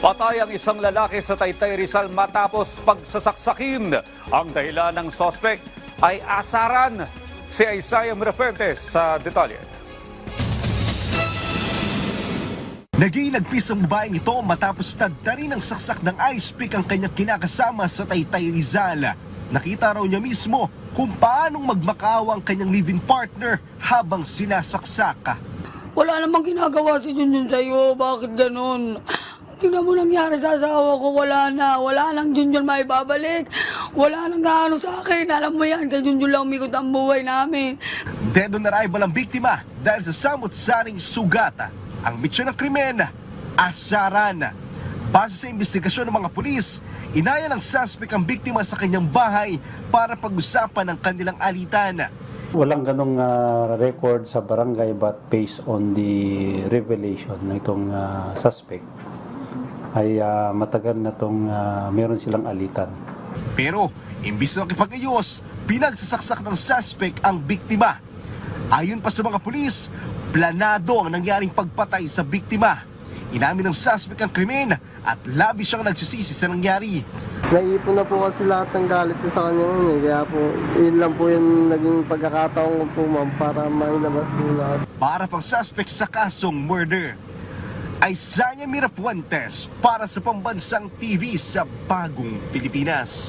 Patay ang isang lalaki sa Taytay Rizal matapos pagsasaksakin. Ang dahilan ng sospek ay asaran. Si Isaiah Mirafuentes sa detalye. Naging ang babaeng ito matapos tagtarin ng saksak ng ice pick ang kanyang kinakasama sa Taytay Rizal. Nakita raw niya mismo kung paanong magmakaawa ang kanyang live-in partner habang sinasaksak. Wala namang ginagawa si Junjun sa'yo. Bakit ganun? Tingnan mo nangyari sa asawa ko. Wala na. Wala nang Junjun maibabalik. Wala nang gaano sa akin. Alam mo yan, kay Junjun lang umikot ang buhay namin. Dead on arrival ang biktima dahil sa samot-saring sugat. Ang mitya ng krimen, asaran. Base sa investigasyon ng mga pulis, inaya ng suspect ang biktima sa kanyang bahay para pag-usapan ang kanilang alitan. Walang ganong record sa barangay but based on the revelation ng itong suspect ay matagal na itong meron silang alitan. Pero, imbis na makipag-ayos, pinagsasaksak ng suspect ang biktima. Ayon pa sa mga pulis, planado ang nangyaring pagpatay sa biktima. Inamin ng suspect ang krimen at labis siyang nagsisisi sa nangyari. Naiipon na po kasi lahat ng galit ko sa kanya ngayon. Kaya po, yun lang po yung naging pagkakataon ko po ma'am para mailabas po lahat. Para pang suspect sa kasong murder. Isaiah Mirafuentes para sa Pambansang TV sa Bagong Pilipinas.